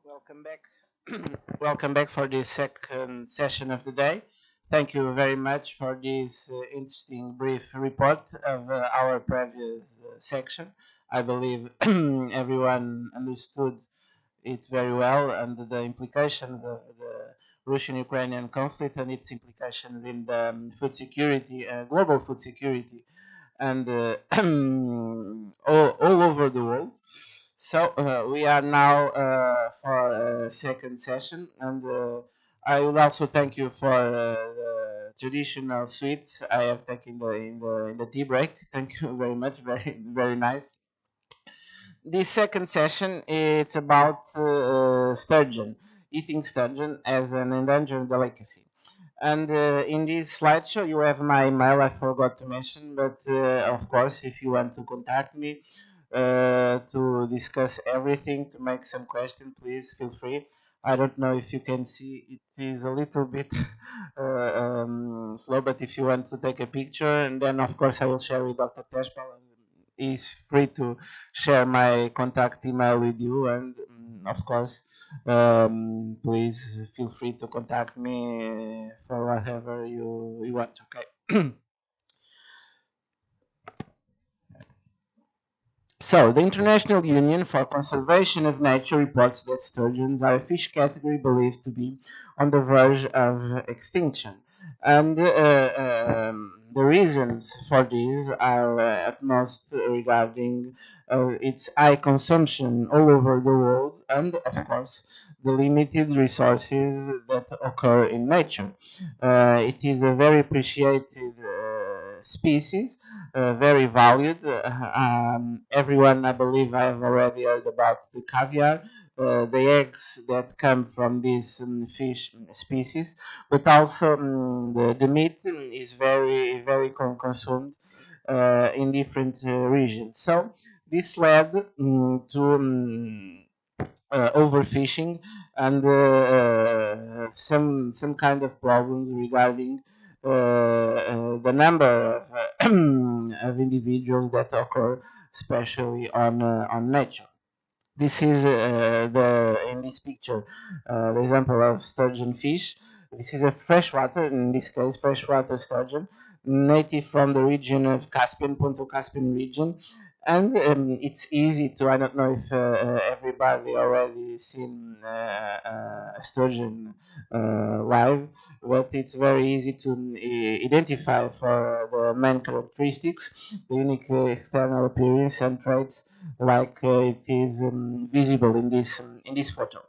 Welcome back. Welcome back for this second session of the day. Thank you very much for this interesting brief report of our previous section. I believe everyone understood it very well and the implications of the Russian-Ukrainian conflict and its implications in the food security, global food security, and all over the world. So we are now for a second session, and I would also thank you for the traditional sweets I have taken in the tea break. Thank you very much. Very nice. This second session it's about sturgeon, eating sturgeon as an endangered delicacy. And in this slideshow, you have my email. I forgot to mention, but of course, if you want to contact me to discuss everything, to make some questions, please feel free. I don't know if you can see it is a little bit slow, but if you want to take a picture, and then of course I will share with Dr. Teshpal, and he's free to share my contact email with you, and of course please feel free to contact me for whatever you want. Okay. So, the International Union for Conservation of Nature reports that sturgeons are a fish category believed to be on the verge of extinction. And the reasons for this are at most regarding its high consumption all over the world and, of course, the limited resources that occur in nature. It is a very appreciated species, very valued. Everyone, I believe, I have already heard about the caviar, the eggs that come from this fish species, but also the meat is very consumed in different regions. So this led to overfishing and some kind of problems regarding the number of, of individuals that occur, especially on nature. This is the in this picture the example of sturgeon fish. This is a freshwater, in this case freshwater sturgeon, native from the region of Caspian, Ponto-Caspian region, and it's easy to. I don't know if everybody already seen sturgeon live, but it's very easy to identify for the main characteristics, the unique external appearance and traits like it is visible in this photo.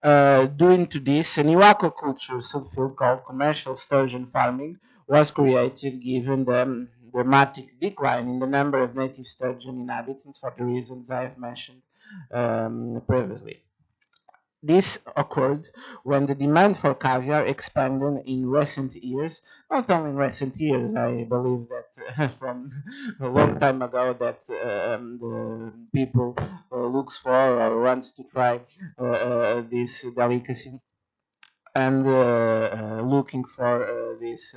Due to this, a new aquaculture subfield called commercial sturgeon farming was created given the dramatic decline in the number of native sturgeon inhabitants for the reasons I have mentioned previously. This occurred when the demand for caviar expanded in recent years. Not only in recent years, I believe that from a long time ago that the people looks for or wants to try this delicacy and looking for this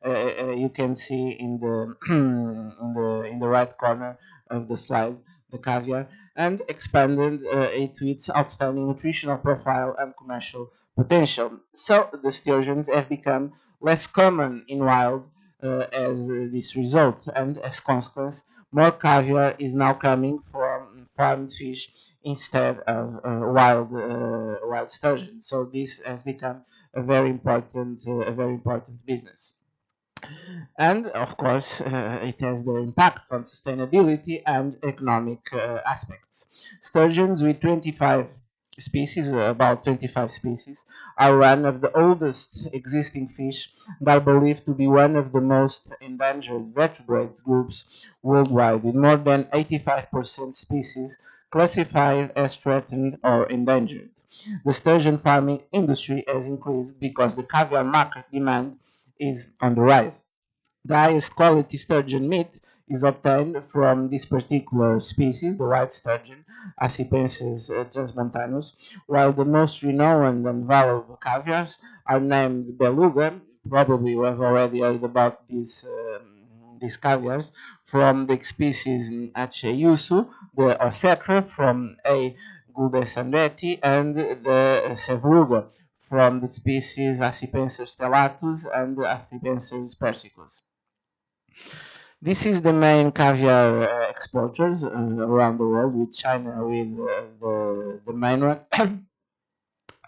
you can see in the in the right corner of the slide the caviar and expanded it to its outstanding nutritional profile and commercial potential. So the sturgeons have become less common in wild as this result, and as consequence more caviar is now coming from farmed fish instead of wild sturgeon. So this has become a very important business. And of course, it has their impacts on sustainability and economic aspects. Sturgeons with 25 species, about 25 species, are one of the oldest existing fish and are believed to be one of the most endangered vertebrate groups worldwide, with more than 85% species classified as threatened or endangered. The sturgeon farming industry has increased because the caviar market demand is on the rise. The highest quality sturgeon meat is obtained from this particular species, the white sturgeon, Acipensis transmontanus, while the most renowned and valuable caviars are named beluga. Probably you have already heard about these caviars from the species H. yusu, the ossetra from A. Guldesandetti, and the Sevruga from the species Accipenser stellatus and Accipenser persicus. This is the main caviar exporters around the world, with China with the main one.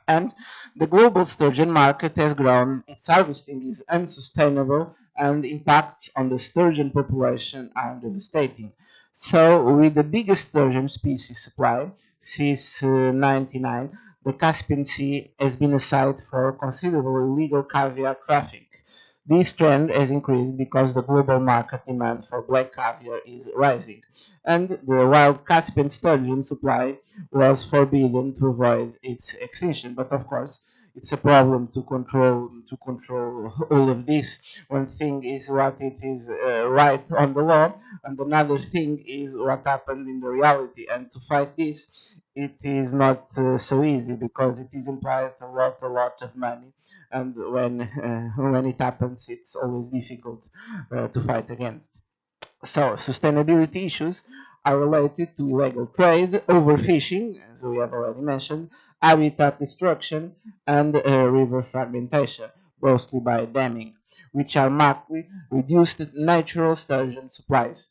And the global sturgeon market has grown. Its harvesting is unsustainable, and impacts on the sturgeon population are devastating. So, with the biggest sturgeon species supply since 99, the Caspian Sea has been a site for considerable illegal caviar traffic. This trend has increased because the global market demand for black caviar is rising, and the wild Caspian sturgeon supply was forbidden to avoid its extinction. But of course, it's a problem to control all of this. One thing is what it is right on the law, and another thing is what happens in the reality. And to fight this, it is not so easy because it is implied a lot of money, and when it happens, it's always difficult to fight against. So, sustainability issues are related to illegal trade, overfishing, as we have already mentioned, habitat destruction, and river fragmentation, mostly by damming, which are markedly reduced natural sturgeon supplies.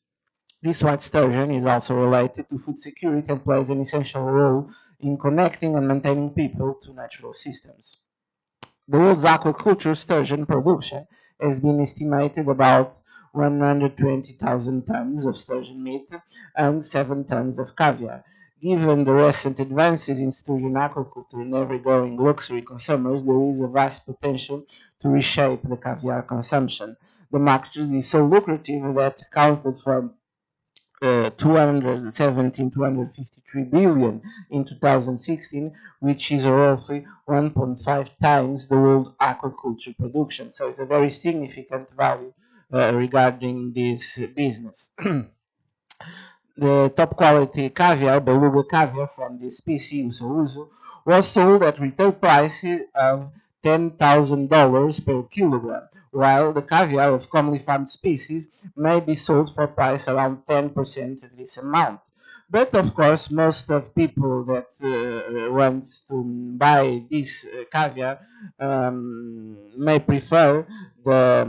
This white sturgeon is also related to food security and plays an essential role in connecting and maintaining people to natural systems. The world's aquaculture sturgeon production has been estimated about 120,000 tons of sturgeon meat and 7 tons of caviar. Given the recent advances in sturgeon aquaculture and ever-growing luxury consumers, there is a vast potential to reshape the caviar consumption. The market is so lucrative that accounted for 217, 253 billion in 2016, which is roughly 1.5 times the world aquaculture production. So it's a very significant value regarding this business. The top quality caviar, beluga caviar from the species Uso, was sold at retail prices of $10,000 per kilogram, while the caviar of commonly farmed species may be sold for a price around 10% of this amount. But of course, most of people that want to buy this caviar may prefer the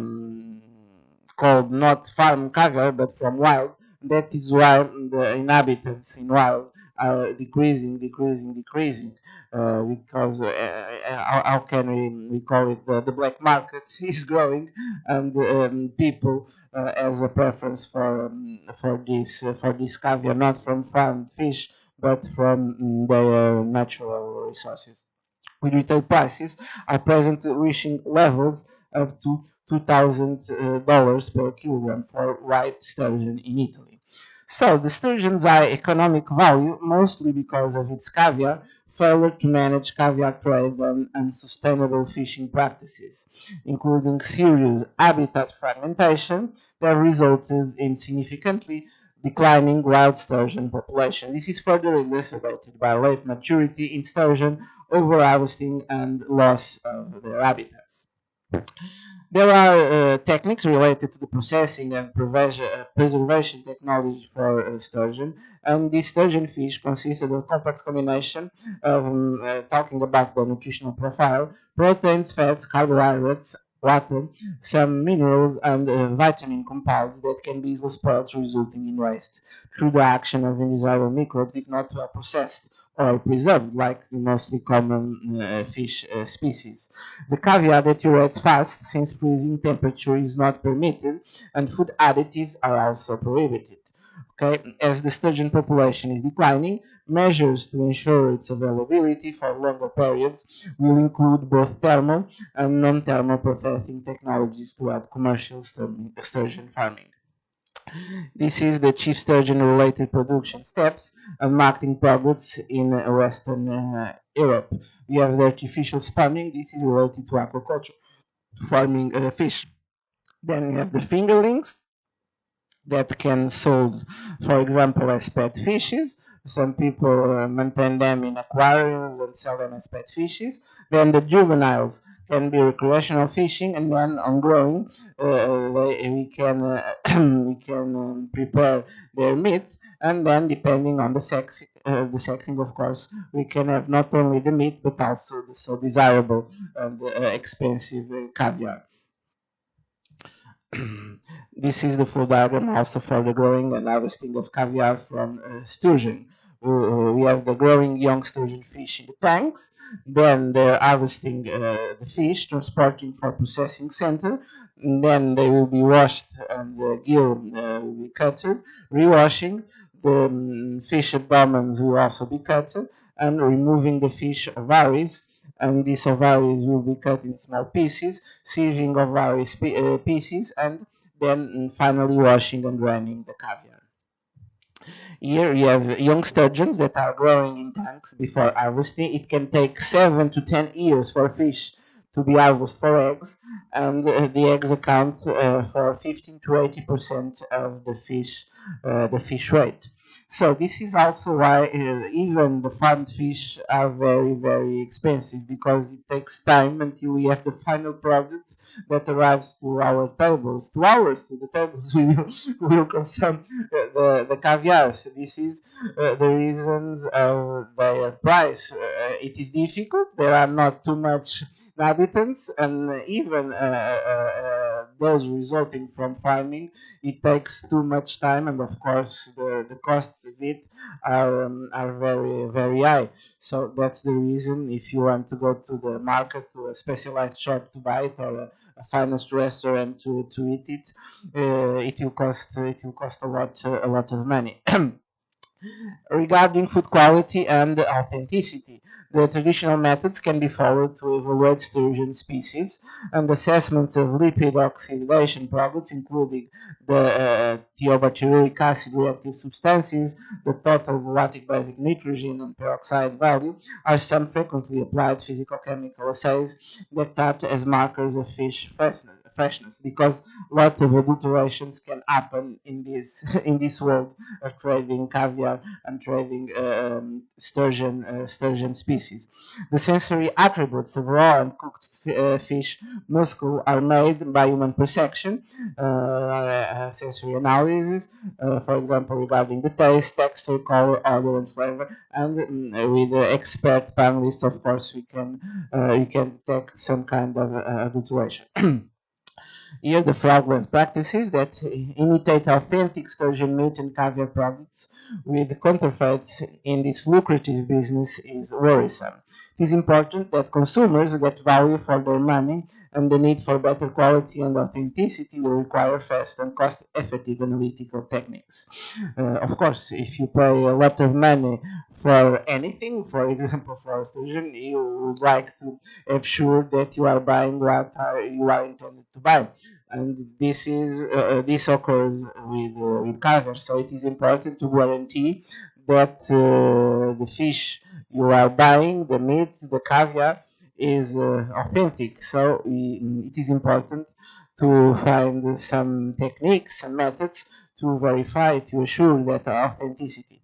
called not farm caviar but from wild. That is why the inhabitants in wild are decreasing, because how can we call it, the black market is growing, and people has a preference for this caviar, not from farmed fish but from their natural resources, with retail prices are presently reaching levels up to $2,000 per kilogram for white sturgeon in Italy. So the sturgeon's high economic value, mostly because of its caviar, failure to manage caviar trade and unsustainable fishing practices, including serious habitat fragmentation that resulted in significantly declining wild sturgeon population. This is further exacerbated by late maturity in sturgeon, overharvesting, and loss of their habitats. There are techniques related to the processing and preservation technology for sturgeon, and this sturgeon fish consists of a complex combination of, talking about the nutritional profile, proteins, fats, carbohydrates, water, some minerals, and vitamin compounds that can be easily spoiled, resulting in waste through the action of undesirable microbes if not well processed or preserved, like the mostly common fish species. The caviar deteriorates fast since freezing temperature is not permitted, and food additives are also prohibited. Okay, as the sturgeon population is declining, measures to ensure its availability for longer periods will include both thermal and non-thermal processing technologies to help commercial sturgeon farming. This is the chief sturgeon-related production steps and marketing products in Western Europe. We have the artificial spawning. This is related to aquaculture, farming fish. Then we have the fingerlings that can sold, for example, as pet fishes. Some people maintain them in aquariums and sell them as pet fishes. Then the juveniles can be recreational fishing, and then on growing, we can we can prepare their meat, and then depending on the sexing, of course, we can have not only the meat but also the so desirable and expensive caviar. This is the flow diagram also for the growing and harvesting of caviar from sturgeon. We have the growing young sturgeon fish in the tanks, then they're harvesting the fish, transporting for processing center, and then they will be washed and the gill will be cutted, rewashing, the fish abdomens will also be cutted, and removing the fish ovaries, and these ovaries will be cut in small pieces, sieving ovaries pieces, and then finally washing and draining the caviar. Here you have young sturgeons that are growing in tanks before harvesting. It can take 7 to 10 years for fish to be harvested for eggs, and the eggs account for 15 to 80% of the fish weight. So this is also why even the farmed fish are very, very expensive, because it takes time until we have the final product that arrives to our tables, to the tables we will consume the caviar. So this is the reasons of their price. It is difficult. There are not too much inhabitants, and even those resulting from farming, it takes too much time, and of course the costs of it are very, very high. So that's the reason, if you want to go to the market, to a specialized shop to buy it, or a finest restaurant to eat it, it will cost a lot of money. Regarding food quality and authenticity, the traditional methods can be followed to evaluate sturgeon species, and assessments of lipid oxidation products, including the thiobacteriuric acid reactive substances, the total lactic basic nitrogen and peroxide value, are some frequently applied physicochemical assays that act as markers of fish freshness, because a lot of adulterations can happen in this in this world of trading caviar and trading sturgeon species. The sensory attributes of raw and cooked fish muscle are made by human perception, sensory analysis, for example, regarding the taste, texture, color, odor, and flavor. And with the expert panelists, of course, we can detect some kind of adulteration. Here, the fraudulent practices that imitate authentic sturgeon meat and caviar products with counterfeits in this lucrative business is worrisome. It is important that consumers get value for their money, and the need for better quality and authenticity will require fast and cost-effective analytical techniques. Of course, if you pay a lot of money for anything, for example, for sturgeon, you would like to have sure that you are buying what you are intended to buy, and this occurs with caviar. So it is important to guarantee that the fish you are buying, the meat, the caviar, is authentic. So it is important to find some techniques and methods to verify, to assure that authenticity.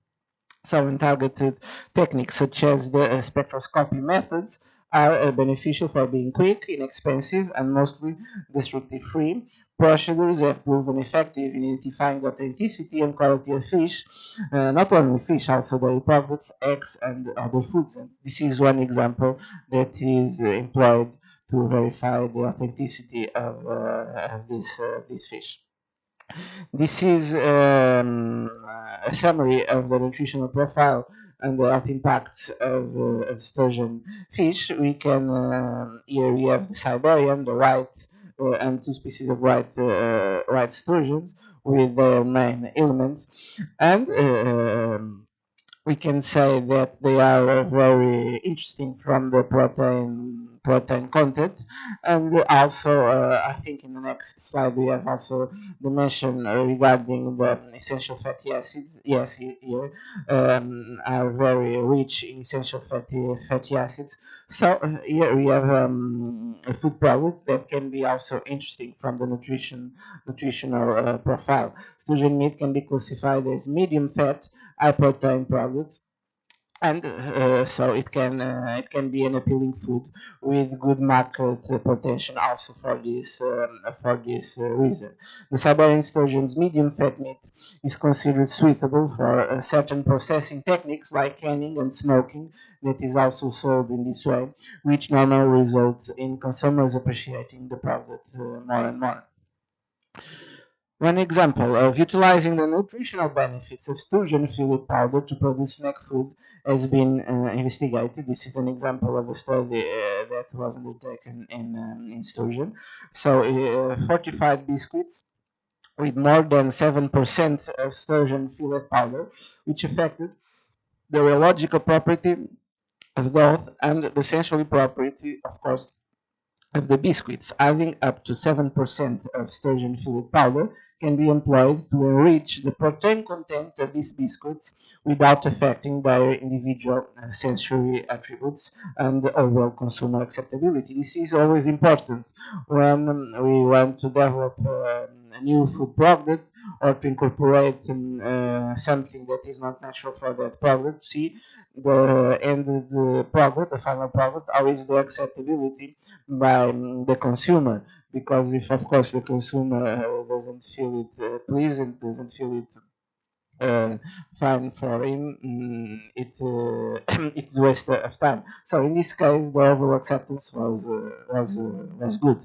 Some targeted techniques, such as the spectroscopy methods, are beneficial for being quick, inexpensive, and mostly destructive free. Procedures have proven effective in identifying the authenticity and quality of fish, not only fish, also dairy products, eggs, and other foods. And this is one example that is employed to verify the authenticity of this fish. This is a summary of the nutritional profile and the health impacts of sturgeon fish. We can here we have the Siberian, the white, and two species of white sturgeons with their main elements, and we can say that they are very interesting from the protein content, and also I think in the next slide we have also the mention regarding the essential fatty acids. Yes, here are very rich in essential fatty acids. So here we have a food product that can be also interesting from the nutritional profile. Sturgeon meat can be classified as medium fat, high protein products, and so it can be an appealing food with good market potential also for this reason. The Siberian sturgeon's medium fat meat is considered suitable for certain processing techniques like canning and smoking that is also sold in this way, which normally results in consumers appreciating the product more and more. One example of utilizing the nutritional benefits of sturgeon fillet powder to produce snack food has been investigated. This is an example of a study that was undertaken in sturgeon. So, fortified biscuits with more than 7% of sturgeon fillet powder, which affected the rheological property of the oath and the sensory property, of course, of the biscuits. Adding up to 7% of sturgeon fillet powder can be employed to enrich the protein content of these biscuits without affecting their individual sensory attributes and overall consumer acceptability. This is always important when we want to develop a new food product or to incorporate something that is not natural for that product. See the end of the product, the final product, how is the acceptability by the consumer, because if of course the consumer doesn't feel it pleasant, doesn't feel it uh, fine for him, it's waste of time. So in this case, the overall acceptance was good.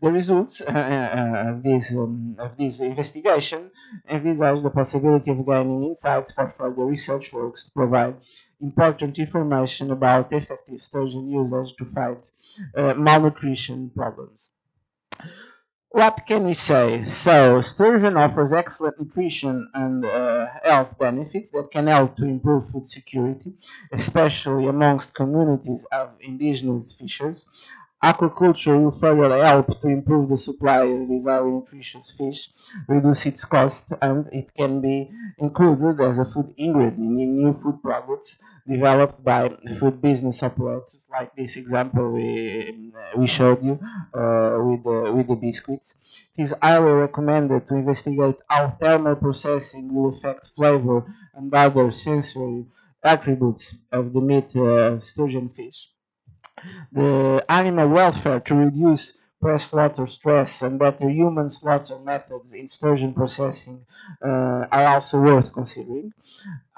The results of this investigation envisage the possibility of gaining insights for further research works to provide important information about effective sturgeon usage to fight malnutrition problems. What can we say? So, sturgeon offers excellent nutrition and health benefits that can help to improve food security, especially amongst communities of indigenous fishers. Aquaculture will further help to improve the supply of these highly nutritious fish, reduce its cost, and it can be included as a food ingredient in new food products developed by food business operators, like this example we showed you with the biscuits. It is highly recommended to investigate how thermal processing will affect flavor and other sensory attributes of the meat of sturgeon fish. The animal welfare to reduce freshwater stress and better human slaughter methods in sturgeon processing are also worth considering.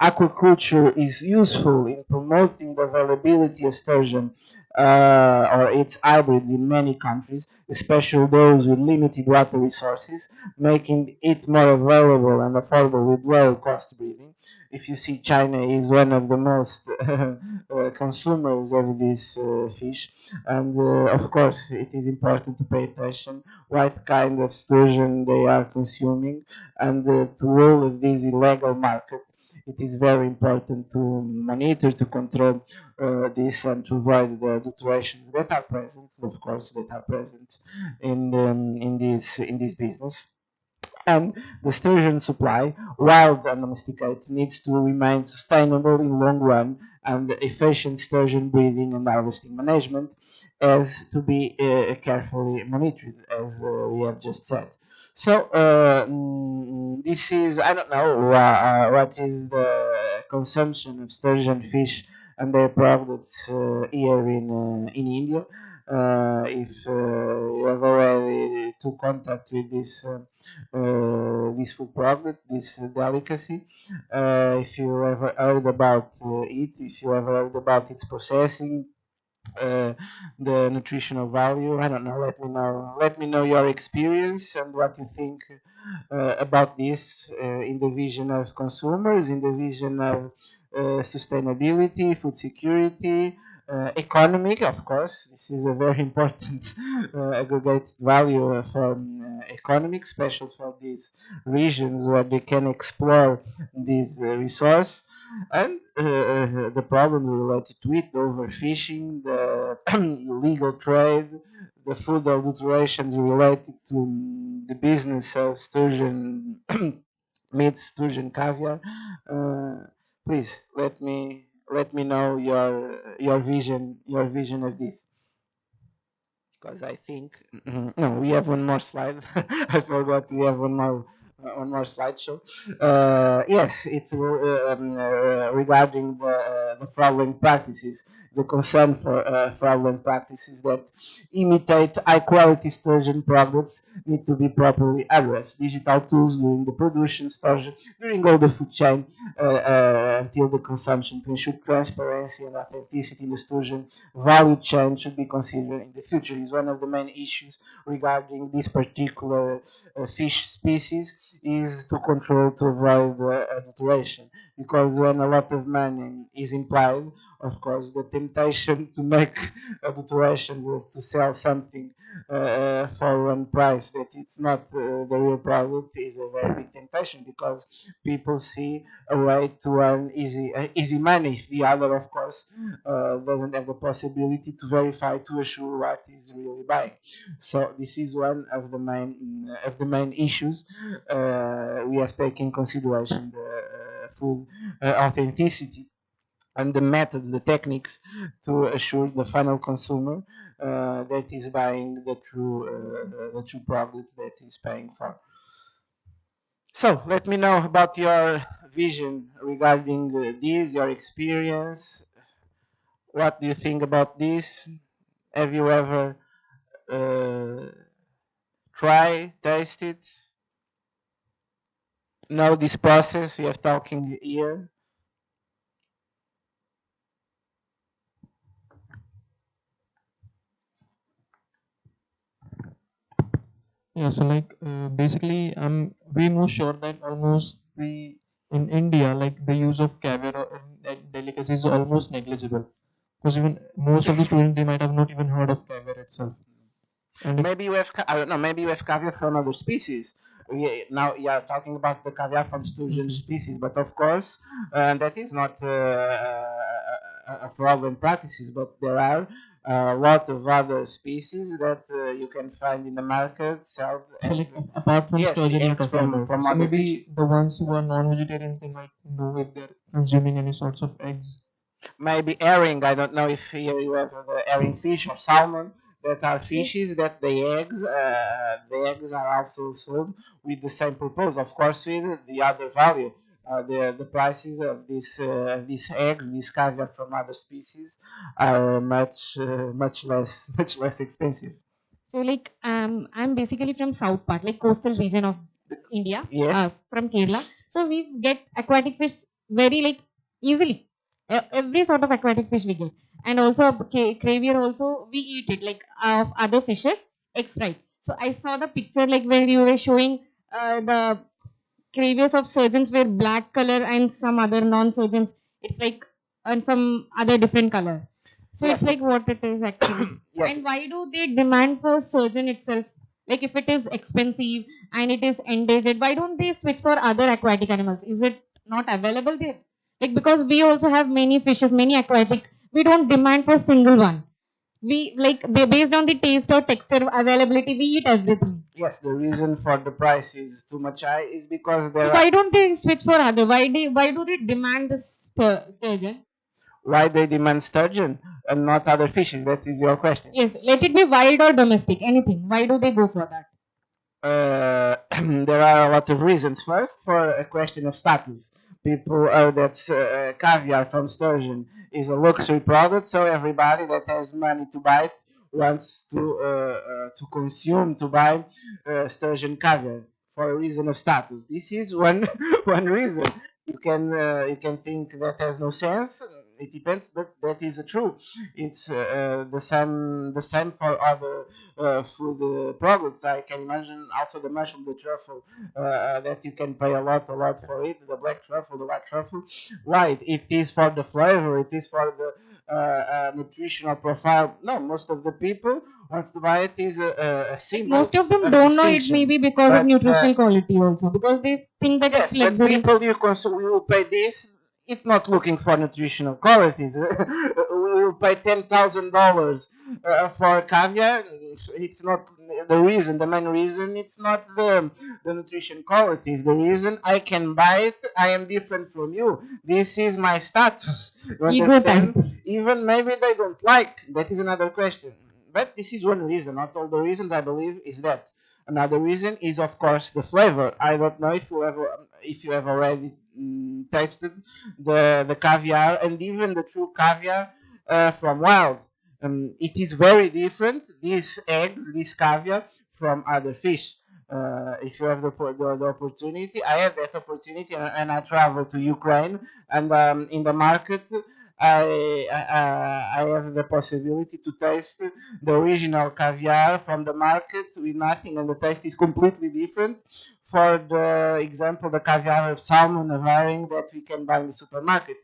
Aquaculture is useful in promoting the availability of sturgeon or its hybrids in many countries, especially those with limited water resources, making it more available and affordable with low cost breeding. If you see, China is one of the most consumers of this fish, and of course, it is important to pay attention what kind of sturgeon they are consuming and to all of this illegal market. It is very important to monitor, to control this, and to avoid the adulterations that are present, of course, that are present in this business. And the sturgeon supply, wild and domesticated, needs to remain sustainable in long run, and efficient sturgeon breeding and harvesting management has to be carefully monitored, as we have just said. So this is, I don't know what is the consumption of sturgeon fish and their products here in India. If you have already took contact with this food product, this delicacy, if you ever heard about it, if you ever heard about its processing, uh, the nutritional value. I don't know. Let me know. Let me know your experience and what you think about this in the vision of consumers, in the vision of sustainability, food security, economic. Of course, this is a very important aggregated value for economic, especially for these regions where they can explore this resource and the problem related to it, the overfishing, the illegal trade, the food adulterations related to the business of sturgeon meat, sturgeon caviar. Uh, Please let me know your vision of this, because I think no, we have one more slide. I forgot we have one more one more slideshow. Yes, it's regarding the fraudulent practices, the concern for fraudulent practices that imitate high quality sturgeon products need to be properly addressed. Digital tools during the production, storage, during all the food chain until the consumption to ensure transparency and authenticity in the sturgeon value chain should be considered in the future. Is one of the main issues regarding this particular fish species is to control to avoid adulteration, because when a lot of money is implied, of course the temptation to make adulterations is to sell something for one price that it's not the real product is a very big temptation, because people see a way to earn easy money. If the other, of course, doesn't have the possibility to verify to assure what is really buying. So this is one of the main issues we have taken in consideration the full authenticity and the methods, the techniques to assure the final consumer that is buying the true product that is paying for. So let me know about your vision regarding this, your experience. What do you think about this? Have you ever uh, taste it? Know this process we are talking here? Yeah, so like basically, I'm way more sure that almost the in India, like the use of caviar and delicacy is almost negligible. Because even most of the students they might have not even heard of caviar itself. And Maybe you have, I don't know, maybe you have caviar from other species. Now you are talking about the caviar from sturgeon Mhm. species, but of course, that is not a fraudulent practices, but there are a lot of other species that you can find in the market sold So as, like apart from yes, the sturgeon you're eggs talking about. from So other fishes. maybe the ones who are non-vegetarians they might know if they're consuming any sorts of eggs. Maybe herring. I don't know if here you have the herring fish or salmon that are fishes Yes. that the eggs are also sold with the same purpose. Of course, with the other value. The prices of these eggs, these caviar from other species, are much less expensive. So like I'm basically from south part, like coastal region of India, Yes, from Kerala. So we get aquatic fish very like easily. Every sort of aquatic fish we get, and also caviar also we eat it like of other fishes, extra. So I saw the picture like where you were showing the caviars of surgeons were black color and some other non-surgeons it's like and some other different color. So it's yes, like what it is actually. yes. And why do they demand for surgeon itself? Like if it is expensive and it is endangered, why don't they switch for other aquatic animals? Is it not available there? Like because we also have many fishes, many aquatic. We don't demand for single one. We like they based on the taste or texture availability, we eat everything. Yes, the reason for the price is too much high is because So there are why don't they switch for other? Why do they demand the sturgeon? why they demand sturgeon and not other fishes. That is your question. Yes, let it be wild or domestic, anything. Why do they go for that? There are a lot of reasons. First, for a question of status. People that caviar from sturgeon is a luxury product, so everybody that has money to buy it wants to consume, to buy sturgeon caviar for a reason of status. This is one one reason. You can think that has no sense. It depends, but that is true. It's the same for other food products. I can imagine also the mushroom, the truffle, that you can pay a lot for it. The black truffle, the white truffle. Right, it is for the flavor. It is for the nutritional profile. No, most of the people wants to buy it is a Like symbol most of them of don't know it may distinction. be because of But nutritional quality also because they think that it's yes, but luxury. people you consume, we will pay this. It's not looking for nutritional qualities. We will pay $10,000 for caviar. It's not the reason. The main reason it's not the nutrition qualities. The reason I can buy it. I am different from you. This is my status. You Ego type. understand? Even maybe they don't like. That is another question. But this is one reason. Not all the reasons I believe is that. Another reason is, of course, the flavor. I don't know if you have already tasted the caviar and even the true caviar from wild. It is very different. These eggs, this caviar, from other fish. If you have the opportunity, I had that opportunity, and I traveled to Ukraine, and in the market, I have the possibility to taste the original caviar from the market with nothing, and the taste is completely different. For the example, the caviar of salmon of herring that we can buy in the supermarket,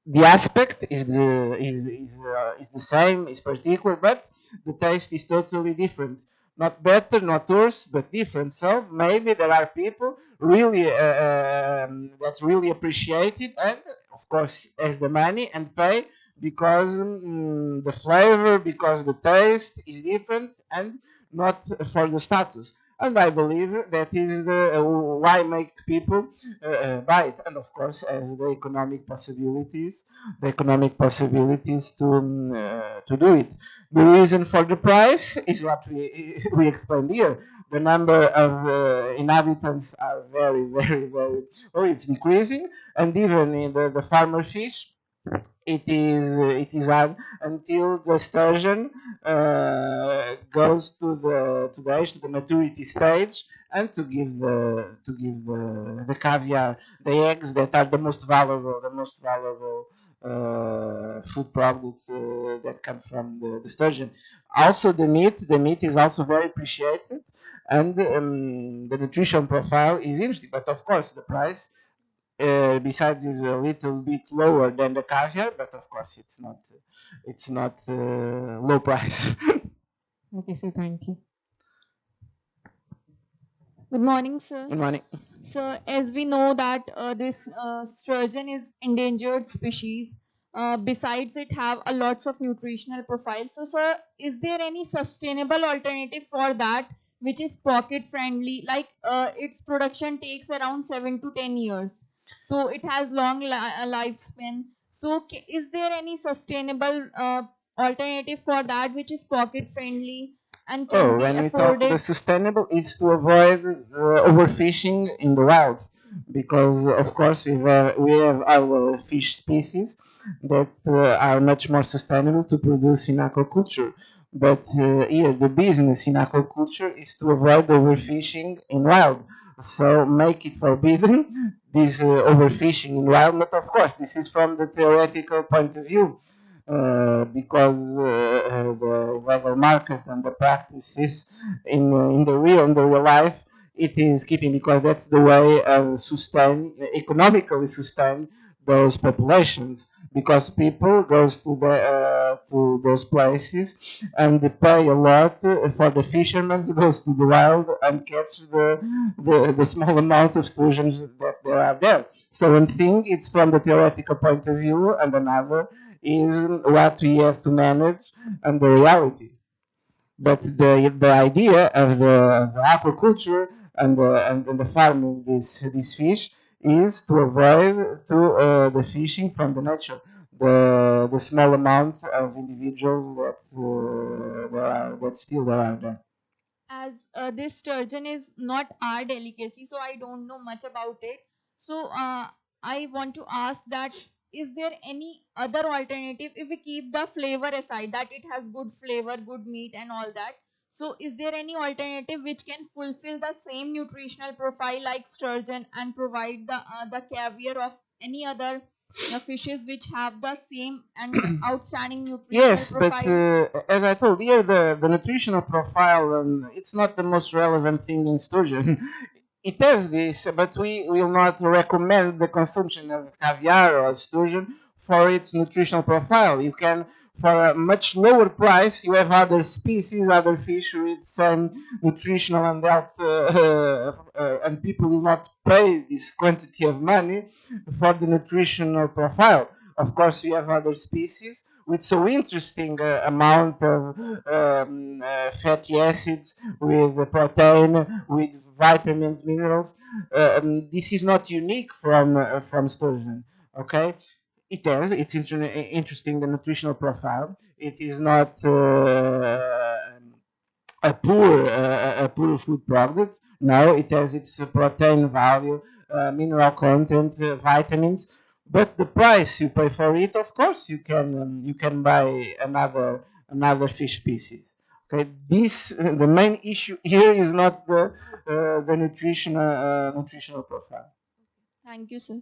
the aspect is the same, is particular, but the taste is totally different. Not better, not worse, but different. So maybe there are people really that really appreciate it, and of course has the money and pay because the flavor, because the taste is different, and not for the status. And I believe that is the why make people buy it, and of course as the economic possibilities to do it. The reason for the price is what we explained here. The number of inhabitants are very well, it's decreasing, and even in the farmer fish, it is hard until the sturgeon goes to the age, to the maturity stage, and to give the caviar, the eggs that are the most valuable food products that come from the sturgeon. Also the meat is also very appreciated, and the nutrition profile is interesting, but of course the price besides is a little bit lower than the caviar, but of course it's not low price. Okay, so thank you. Good morning, sir. Good morning. So, as we know that this sturgeon is endangered species. Besides, it have a lots of nutritional profiles. So, sir, is there any sustainable alternative for that which is pocket friendly? Like its production takes around 7 to 10 years, so it has long lifespan. So, is there any sustainable alternative for that which is pocket friendly and can Oh, be when we talk the afforded? sustainable, is to avoid overfishing in the wild, because of course we have our fish species that are much more sustainable to produce in aquaculture. But here the business in aquaculture is to avoid overfishing in wild. So make it forbidden this overfishing in wild. But of course, this is from the theoretical point of view because the legal market and the practices in the real life, it is keeping, because that's the way of economically sustain those populations, because people goes to those places and they pay a lot for the fishermen goes to the wild and catch the small amount of sturgeons that there are there. So one thing it's from the theoretical point of view, and another is what we have to manage and the reality. But the idea of the aquaculture and the farming this fish is to avoid the fishing from the nature, the small amount of individuals that still there are there. As this sturgeon is not our delicacy, so I don't know much about it. So I want to ask that is there any other alternative if we keep the flavor aside, that it has good flavor, good meat, and all that? So is there any alternative which can fulfill the same nutritional profile like sturgeon and provide the caviar of any other fishes which have the same and outstanding nutritional Yes, but profile? as I told you, the nutritional profile, it's not the most relevant thing in sturgeon. It has this, but we will not recommend the consumption of caviar or sturgeon for its nutritional profile. You can, for a much lower price, you have other species, other fish with same nutritional and health, and people will not pay this quantity of money for the nutritional profile. Of course, we have other species with so interesting amount of fatty acids, with protein, with vitamins, minerals. This is not unique from sturgeon. Okay, it's interesting the nutritional profile. It is not a poor food product. No, it has its protein value, mineral content, vitamins, but the price you pay for it, of course, you can buy another fish species. Okay, this the main issue here is not the nutritional profile. Thank you, sir.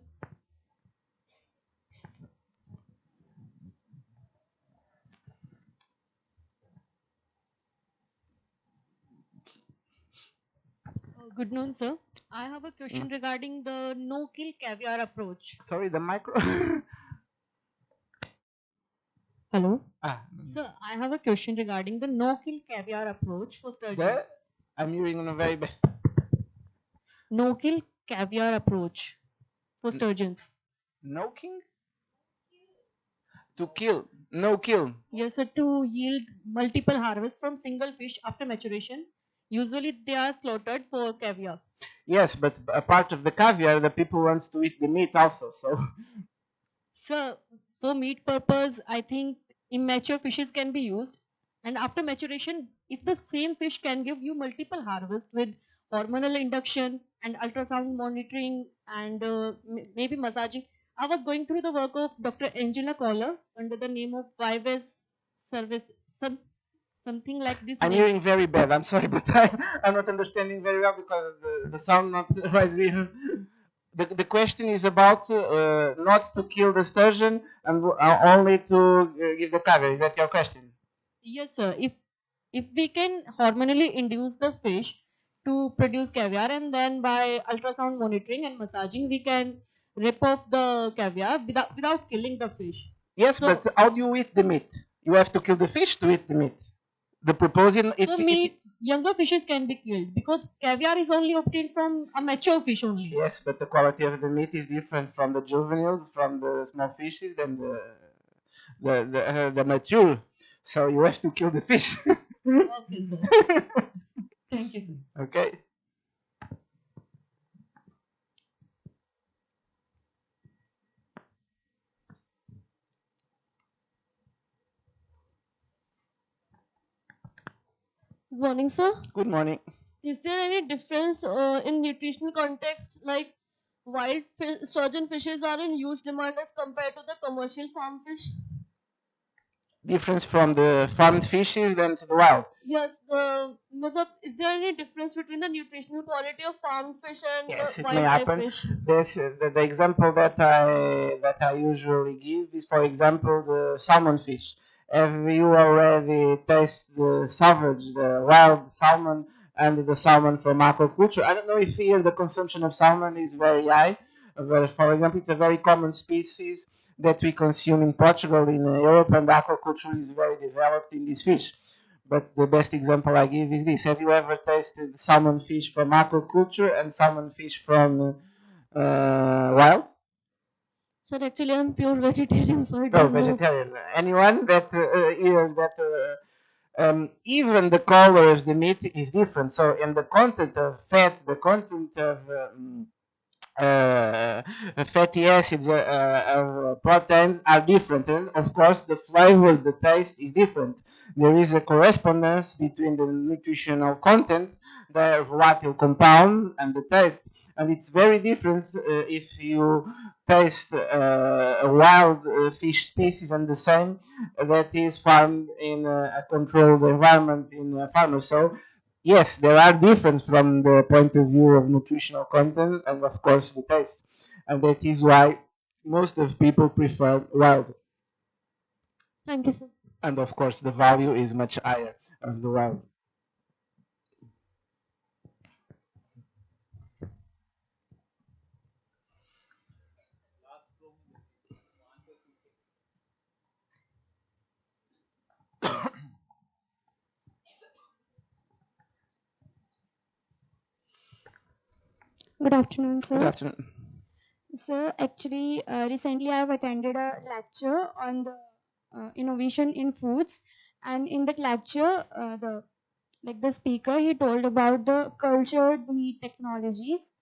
Good noon, sir. I have a Mm. question regarding the no-kill caviar approach. Sorry, the micro. Hello? ah, Sir, I have a question regarding the no-kill caviar approach for sturgeon. the I'm hearing on a very bad. No-kill caviar approach for sturgeons. No king to kill, no kill. Yes, sir, to yield multiple harvests from single fish after maturation. Usually they are slaughtered for caviar. Yes, but a part of the caviar, the people wants to eat the meat also. So So, for meat purpose, I think immature fishes can be used. And after maturation, if the same fish can give you multiple harvests with hormonal induction and ultrasound monitoring and maybe massaging. I was going through the work of Dr. Angela Collar under the name of 5S service, some, something like this I'm name. hearing very bad. I'm sorry, but I'm not understanding very well because the sound not right here. The question is about not to kill the sturgeon and only to give the caviar. Is that your question? Yes, sir. If we can hormonally induce the fish to produce caviar and then by ultrasound monitoring and massaging we can rip off the caviar without killing the fish. Yes, but So how do you eat the meat? You have to kill the fish to eat the meat. The proposal, so meat younger fishes can be killed because caviar is only obtained from a mature fish only. yes, but the quality of the meat is different from the juveniles, from the small fishes, than the mature. So you have to kill the fish. Okay, sir. Thank you, sir. Okay. Good morning, sir. Good morning. Is there any difference in nutritional context, like wild sturgeon fishes are in huge demand as compared to the commercial farm fish? Difference from the farmed fishes than to the wild. Yes, is there any difference between the nutritional quality of farm fish and Yes, it may wildlife happen. fish? There's the example that I usually give is, for example, the salmon fish. Have you already tasted the savage, the wild salmon, and the salmon from aquaculture? I don't know if here the consumption of salmon is very high, but for example, it's a very common species that we consume in Portugal, in Europe, and aquaculture is very developed in this fish. But the best example I give is this. Have you ever tasted salmon fish from aquaculture and salmon fish from wild? Sir, actually, I'm pure vegetarian, so I No, don't know. vegetarian. Anyone that here that even the color of the meat is different. So in the content of fat, the content of uh, fatty acids, proteins are different, and of course the flavor, the taste is different. There is a correspondence between the nutritional content, the volatile compounds, and the taste, and it's very different if you taste a wild fish species and the same that is farmed in a controlled environment in a farmer. So yes, there are differences from the point of view of nutritional content and of course the taste. And that is why most of people prefer wild. Thank you, sir. And of course the value is much higher of the wild. Good afternoon, Good sir. afternoon. Sir, actually, recently I have attended a lecture on the innovation in foods, and in that lecture, the speaker he told about the cultured meat technologies.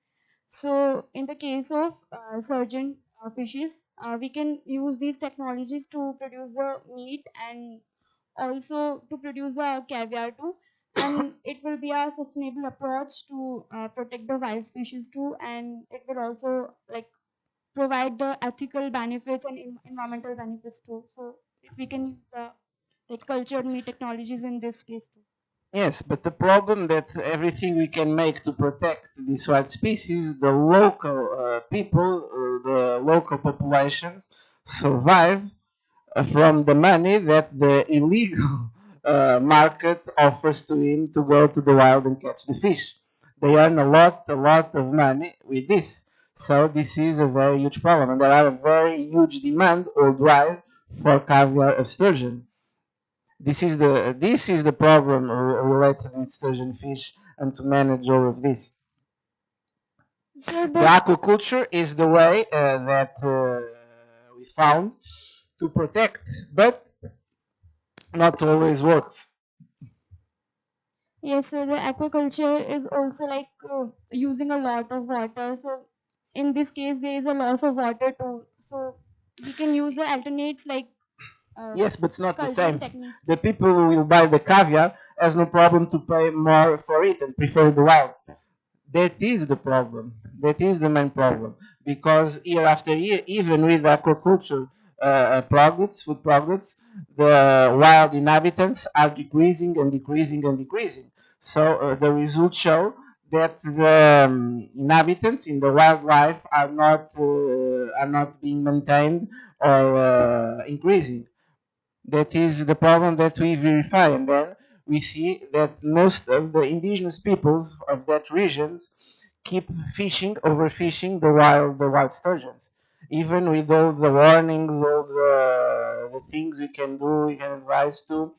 So, in the case of surgeon fishes, we can use these technologies to produce the meat and also to produce the caviar too. and it will be a sustainable approach to protect the wild species too, and it will also like provide the ethical benefits and environmental benefits too. So if we can use the like cultured meat technologies in this case too. Yes, but the problem that everything we can make to protect these wild species, the local people, the local populations survive from the money that the illegal market offers to him to go to the wild and catch the fish. They earn a lot of money with this. So this is a very huge problem, and there are a very huge demand worldwide for caviar of sturgeon. This is the problem related with sturgeon fish and to manage all of this. Sir, The but aquaculture is the way that we found to protect, but not always works. yes, so the aquaculture is also like using a lot of water. So in this case, there is a loss of water too. So we can use the alternates like uh, Yes, but it's not the culturing same. techniques The too. people who will buy the caviar has no problem to pay more for it and prefer the wild. That is the problem. That is the main problem. Because year after year, even with aquaculture products, food products, the wild inhabitants are decreasing and decreasing and decreasing. So the results show that the inhabitants in the wildlife are not being maintained or increasing. That is the problem that we verify, and then we see that most of the indigenous peoples of that regions keep fishing, overfishing the wild sturgeons. Even with all the warnings, all the things we can do, we can advise to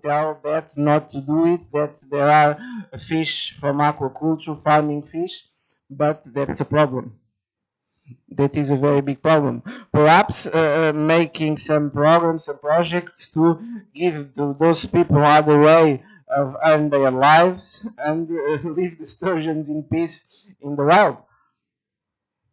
tell that not to do it, that there are fish from aquaculture, farming fish, but that's a problem. That is a very Thank you, big sir. problem. Perhaps making some programs and projects to give to those people other way of earn their lives and leave the sturgeons in peace in the wild.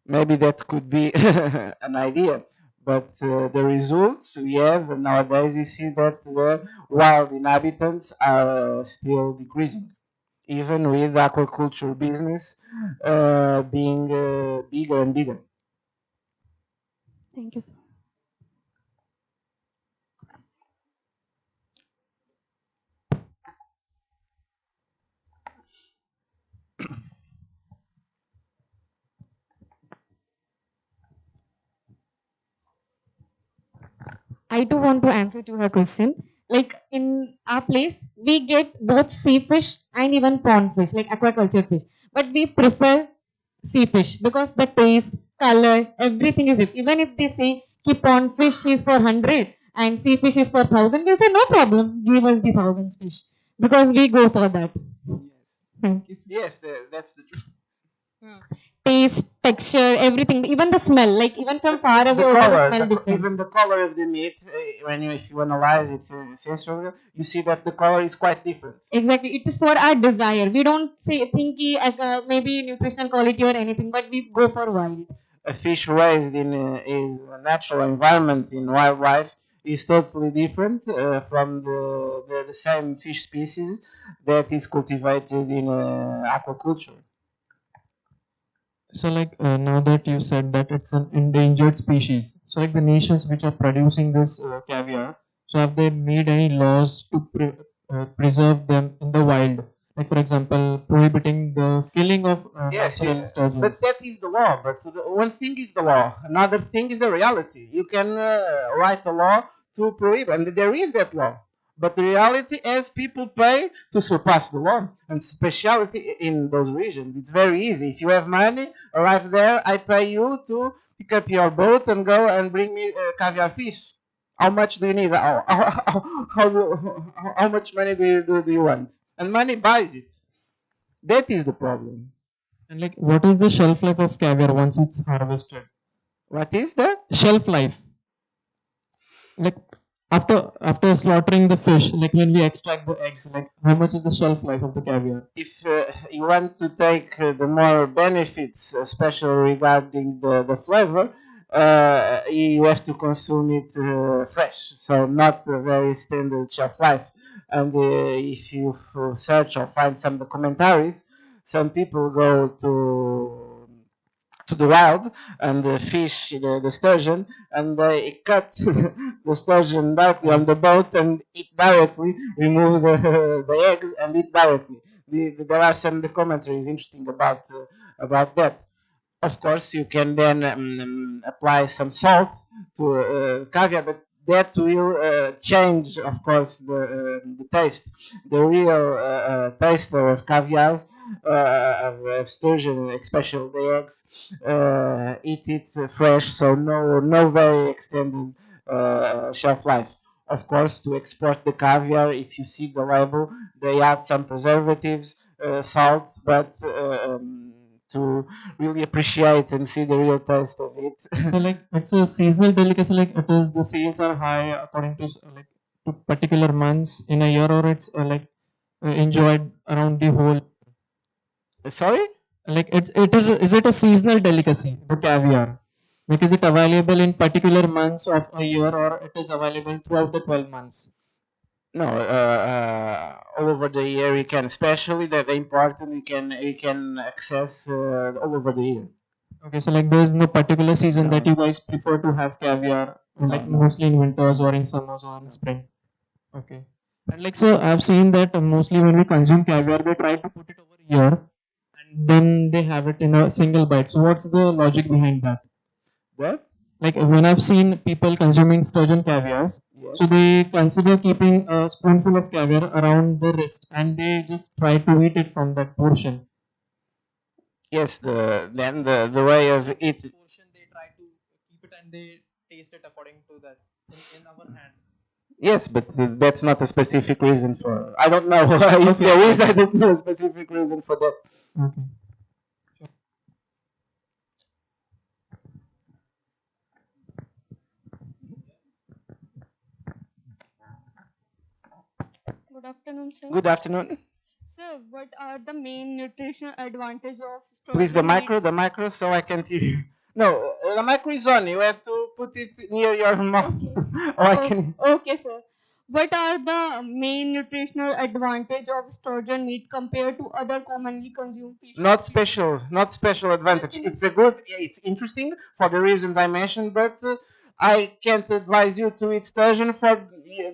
Maybe that could be an idea. But the results we have nowadays, we see that the wild inhabitants are still decreasing, even with aquaculture business being bigger and bigger. Thank you, sir. I too want to answer to her question. Like in our place, we get both sea fish and even pond fish, like aquaculture fish. But we prefer sea fish because the taste, color, everything is it. Even if they say ki pond fish is for 100 and sea fish is for 1,000, we say no problem, give us the thousands fish because we go for that. Yes. Thank you. Yes, that's the truth. Taste, texture, everything, even the smell, like even from far away, The also the color, smell even difference. the color of the meat, if you analyze it sensorial, you see that the color is quite different. Exactly, it is for our desire. We don't say think ki, maybe nutritional quality or anything, but we go for wild. A fish raised in is a natural environment in wildlife is totally different from the same fish species that is cultivated in aquaculture. So like now that you said that it's an endangered species, so like the nations which are producing this caviar, so have they made any laws to preserve them in the wild? Like for example, prohibiting the killing of Yes, natural but sturgeons. that is the law. But one thing is the law. Another thing is the reality. You can write a law to prohibit, and there is that law. But the reality is people pay to surpass the law, and speciality in those regions. It's very easy. If you have money, arrive there. I pay you to pick up your boat and go and bring me caviar fish. How much do you need? How much money do you want? And money buys it. That is the problem. And like what is the shelf life of caviar once it's harvested? What is that? Shelf life, like after slaughtering the fish, like when we extract the eggs, like how much is the shelf life of the caviar? If you want to take the more benefits, especially regarding the flavor, you have to consume it fresh, so not a very standard shelf life. And if you search or find some documentaries, some people go to the wild and fish the sturgeon, and they cut the sturgeon directly on the boat and eat directly, remove the eggs and eat directly. There are some documentaries interesting about that. Of course, you can then apply some salt to caviar, but that will change, of course, the taste. The real taste of caviar, of sturgeon, especially the eggs, eat it fresh, so no very extended shelf life. Of course, to export the caviar, if you see the label, they add some preservatives, salt, but to really appreciate and see the real taste of it. So like it's a seasonal delicacy. Like it is the sales are high according to like to particular months in a year, or it's enjoyed around the whole. Sorry? Like is it a seasonal delicacy, the caviar? Like is it available in particular months of a year, or it is available throughout the 12 months? No, all over the year you can, especially the important you can access all over the year. Okay, so like there's no particular season that No, you guys prefer to have caviar, like no, mostly in winters or in summers or in no. spring. Okay. And like so I've seen that mostly when we consume caviar, they try to put it over here and then they have it in a single bite. So what's the logic behind that? That? Like when I've seen people consuming sturgeon caviars, Yes. so they consider keeping a spoonful of caviar around the wrist and they just try to eat it from that portion. Yes, the way of it. Portion they try to keep it and they taste it according to that in our hand. Yes, but that's not a specific reason for. I don't know if Okay, there is. okay. I don't know a specific reason for that. Okay. Good afternoon, sir. Good afternoon. Sir, what are the main nutritional advantage of Please, sturgeon meat? the micro, so I can hear you. No, the micro is on. You have to put it near your mouth, Okay. or I Oh, can. okay, sir. What are the main nutritional advantage of sturgeon meat compared to other commonly consumed fish species? Not special advantage. Nothing It's is. a good, it's interesting for the reasons I mentioned, but I can't advise you to eat sturgeon for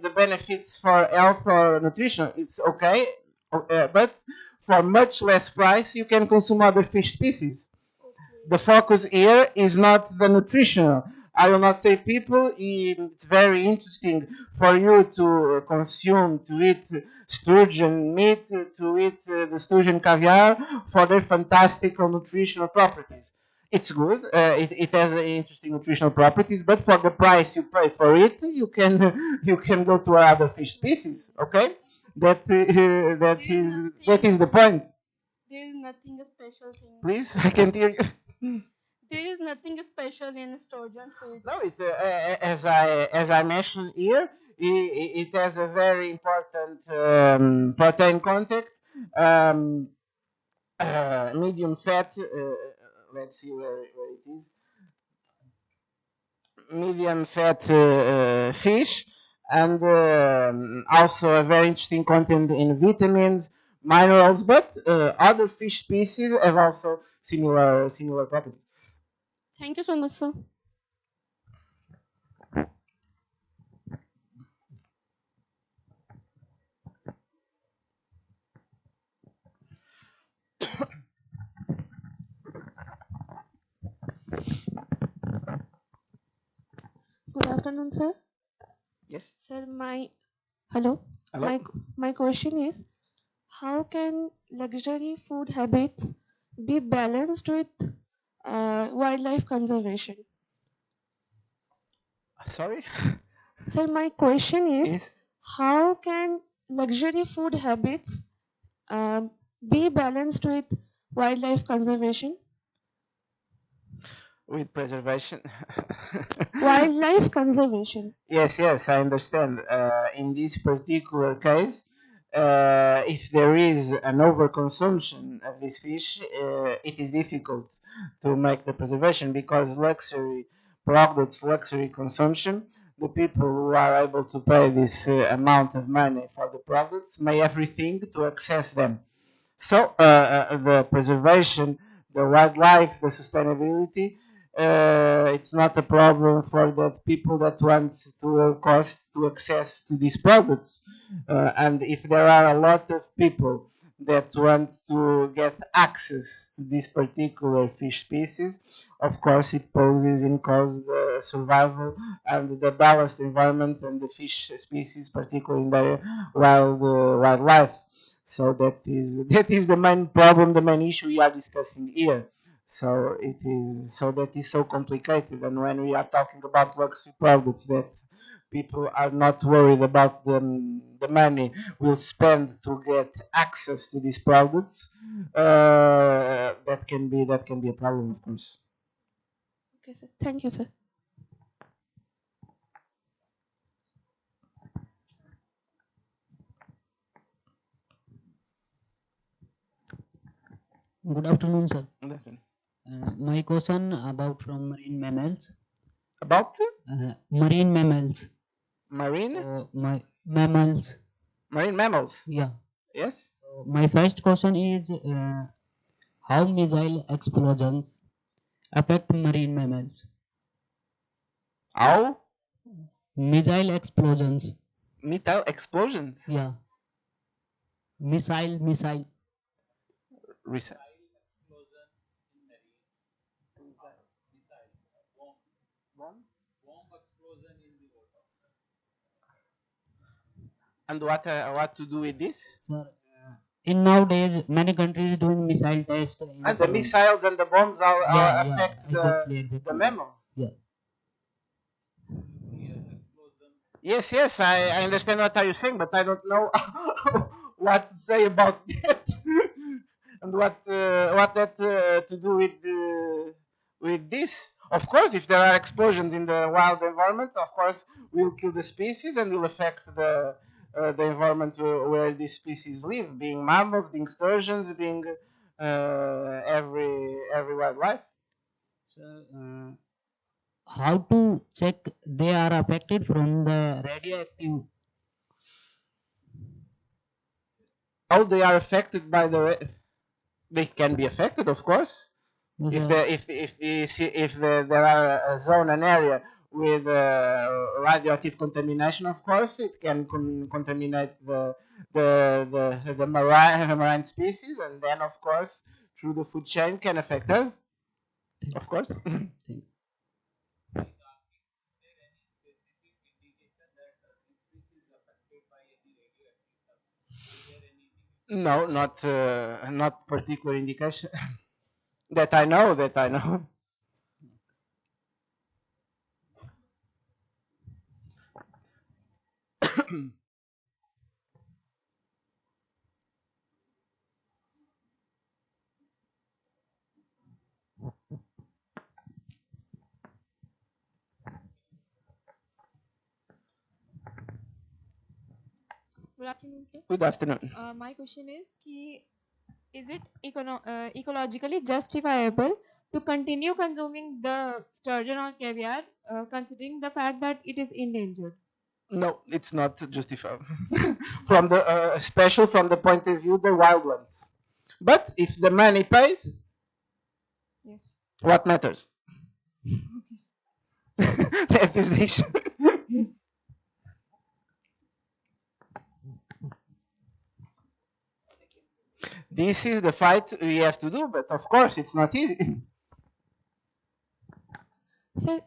the benefits for health or nutrition. It's okay, but for much less price, you can consume other fish species. The Okay. focus here is not the nutritional. I will not say people, it's very interesting for you to consume, to eat sturgeon meat, to eat the sturgeon caviar for their fantastical nutritional properties. It's good. It has interesting nutritional properties, but for the price you pay for it, you can go to other fish species. Okay, There is that nothing. is the point. There is nothing special thing. Please, I can't hear you. There is nothing special in sturgeon food. No, as I mentioned here, it has a very important protein content, um, medium fat. Let's see where it is. Medium fat fish, and also a very interesting content in vitamins, minerals. But other fish species have also similar properties. Thank you so much, sir. Good afternoon, sir. Yes. Sir, my hello. Hello. My question is, how can luxury food habits be balanced with wildlife conservation? Sorry. Sir, my question is, Yes. how can luxury food habits uh, be balanced with wildlife conservation? With preservation. Wildlife conservation. Yes, I understand. In this particular case, if there is an overconsumption of this fish, it is difficult to make the preservation because luxury products, luxury consumption the people who are able to pay this amount of money for the products may everything to access them. So the preservation, the wildlife, the sustainability, it's not a problem for the people that want to all cost to access to these products. And if there are a lot of people that want to get access to this particular fish species, of course it poses in cause the survival and the balanced environment and the fish species, particularly in the wildlife. So that is the main problem, the main issue we are discussing here. So it is so that is so complicated, and when we are talking about luxury products that people are not worried about the money we'll spend to get access to these products, that can be a problem, of course. Okay, sir. Thank you, sir. Good afternoon, sir. Listen. My question about from marine mammals. About Marine mammals. marine My mammals. marine mammals. Yeah. Yes. So my first question is how missile explosions affect marine mammals? How Missile explosions. metal explosions. Yeah. Missile. Resa- And what to do with this? Sir, in nowadays many countries doing missile test in And the sea. missiles and the bombs Yeah, are yeah, affect the exactly. mammal. Yeah. Yes, yes, I understand what are you saying, but I don't know what to say about that, and what that to do with this. Of course, if there are explosions in the wild environment, of course we'll kill the species and will affect the environment where these species live, being mammals, being sturgeons, being every wildlife. So how to check they are affected from the radioactive? How they are affected by they can be affected, of course. If Yes, the if there are a zone, an area with radioactive contamination, of course it can contaminate the marine species, and then of course through the food chain can affect us, of course. Thank- No, not particular indication that I know. Good afternoon, sir. Good afternoon. My question is, is it ecologically justifiable to continue consuming the sturgeon or caviar, considering the fact that it is endangered? No, it's not justified from the special from the point of view the wild ones. But if the money pays, Yes. what matters? That is the issue. This is the fight we have to do, but of course it's not easy. Sir,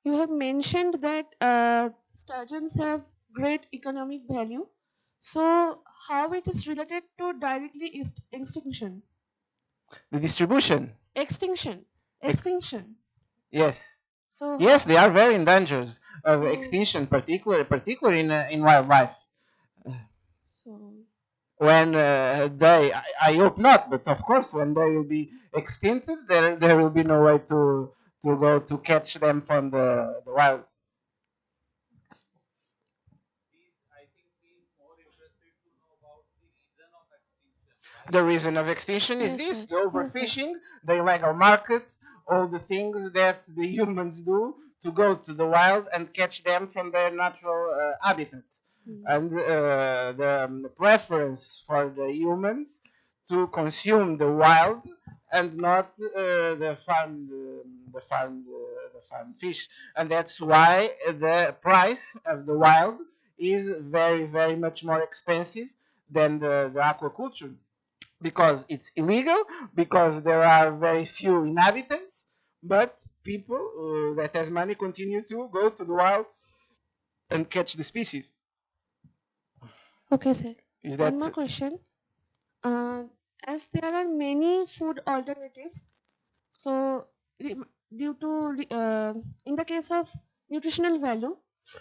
you have mentioned that sturgeons have great economic value. So, how it is related to directly extinction? The distribution. Extinction. Ex- Extinction. yes. So, Yes, they are very in danger of so, extinction, particularly in wildlife. so When I hope not, but of course, when they will be extincted, there will be no way to go to catch them from the wild. The reason of extinction is yes, this: sir. the Yes, sir. overfishing, the illegal market, all the things that the humans do to go to the wild and catch them from their natural habitat. And the preference for the humans to consume the wild and not the farmed fish, and that's why the price of the wild is very much more expensive than the aquaculture, because it's illegal, because there are very few inhabitants, but people that has money continue to go to the wild and catch the species. Okay, sir. Is One that more question. Uh, as there are many food alternatives, so re- due to in the case of nutritional value,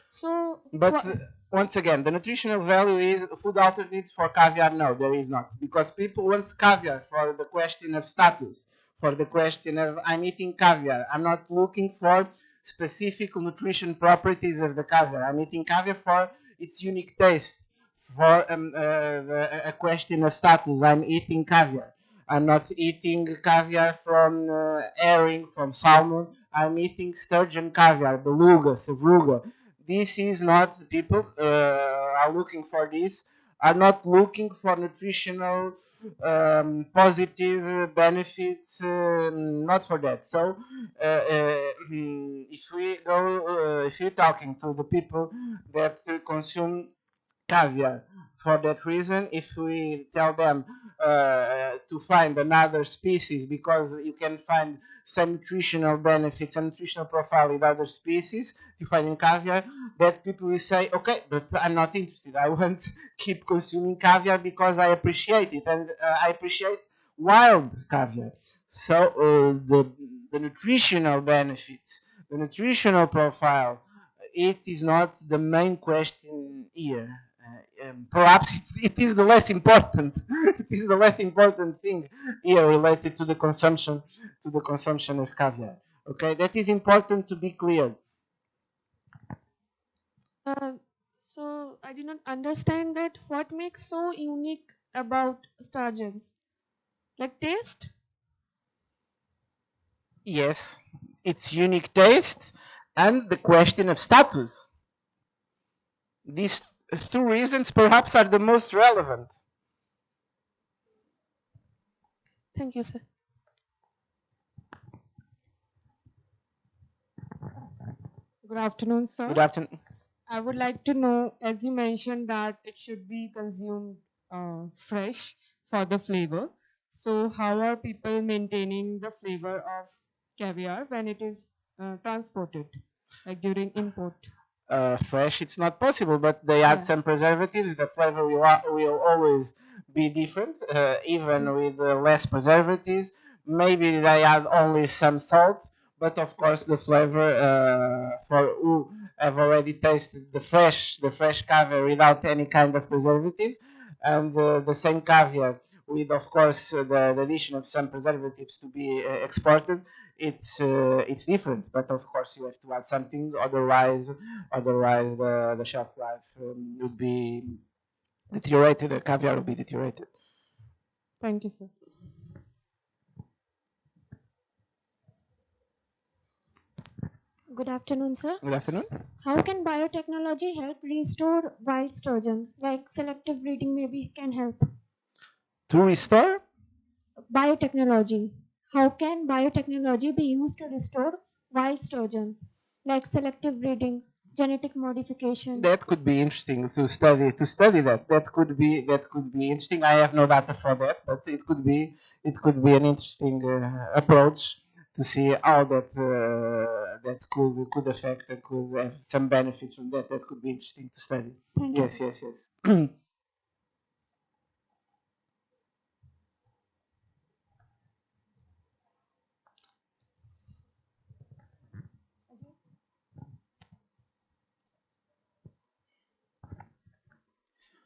so But once again, the nutritional value is food alternatives for caviar. No, there is not, because people want caviar for the question of status, for the question of I'm eating caviar. I'm not looking for specific nutrition properties of the caviar. I'm eating caviar for its unique taste, for a question of status. I'm eating caviar. I'm not eating caviar from herring, from salmon. I'm eating sturgeon caviar, beluga, sevruga. This is not, people are looking for this, are not looking for nutritional positive benefits, not for that. So if we're talking to the people that consume caviar. For that reason, if we tell them to find another species because you can find some nutritional benefits and nutritional profile with other species you find in caviar, that people will say, okay, but I'm not interested. I want to keep consuming caviar because I appreciate it, and I appreciate wild caviar. So the nutritional benefits, the nutritional profile, it is not the main question here. Perhaps it is the less important. It is the less important thing here related to the consumption of caviar. Okay, that is important to be clear. uh, so I did not understand that what makes so unique about sturgeons, like taste. Yes, its unique taste and the question of status. These two reasons perhaps are the most relevant. Thank you, sir. Good afternoon, sir. Good afternoon. I would like to know, as you mentioned, that it should be consumed fresh for the flavor. So, how are people maintaining the flavor of caviar when it is transported, like during import? Fresh, it's not possible, but they add Yeah. some preservatives. The flavor will always be different, even with less preservatives. Maybe they add only some salt, but of course the flavor, for who have already tasted the fresh caviar without any kind of preservative, and the same caviar with, of course, the addition of some preservatives to be exported, it's different. But of course you have to add something, otherwise the shelf life would be deteriorated. The caviar would be deteriorated. Thank you, sir. Good afternoon, sir. Good afternoon. How can biotechnology help restore wild sturgeon? Like selective breeding maybe can help. To restore, Biotechnology. How can biotechnology be used to restore wild sturgeon? Like selective breeding, genetic modification. that could be interesting to study that. That could be interesting. I have no data for that, but it could be an interesting approach to see how that could affect and could have some benefits from that. That could be interesting to study. Thank you, Yes, sir. yes, yes.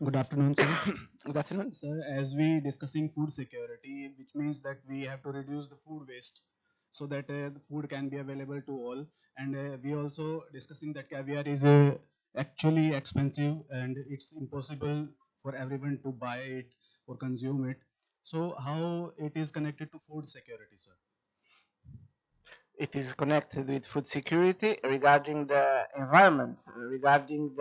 Good afternoon, sir. Good afternoon. Sir, as we discussing food security, which means that we have to reduce the food waste so that the food can be available to all. And we also discussing that caviar is actually expensive and it's impossible for everyone to buy it or consume it. So how it is connected to food security, sir? it is connected with food security regarding the environment, regarding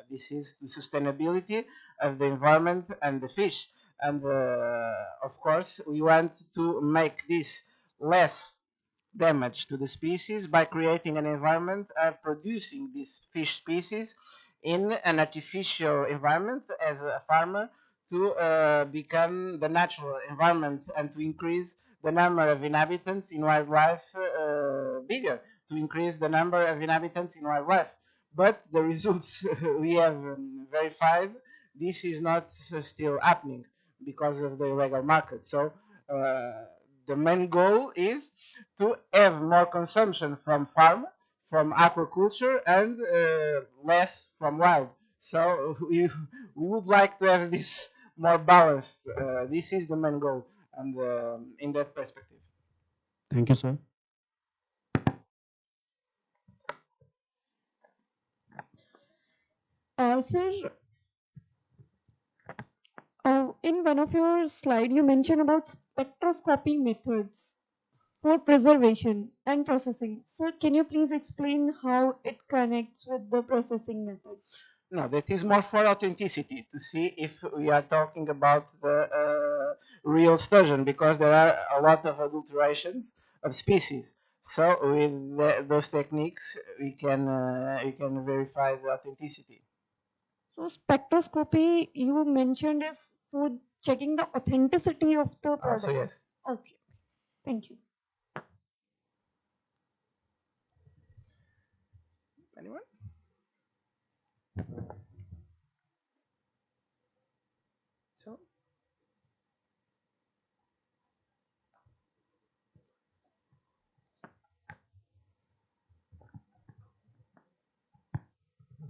this is the sustainability of the environment and the fish. And of course, we want to make this less damage to the species by creating an environment of producing these fish species in an artificial environment as a farmer to become the natural environment and to increase the number of inhabitants in wildlife bigger, to increase the number of inhabitants in wildlife. But the results we have verified, this is not still happening because of the illegal market. So the main goal is to have more consumption from farm, from aquaculture, and less from wild. So we would like to have this more balanced. This is the main goal, and in that perspective. Thank you, sir. Sir, in one of your slide, you mentioned about spectroscopy methods for preservation and processing. Sir, can you please explain how it connects with the processing method? No, that is more for authenticity to see if we are talking about the real sturgeon because there are a lot of adulterations of species. So with those techniques, we can verify the authenticity. So spectroscopy you mentioned is for checking the authenticity of the product. So yes. Okay, thank you. Anyone? So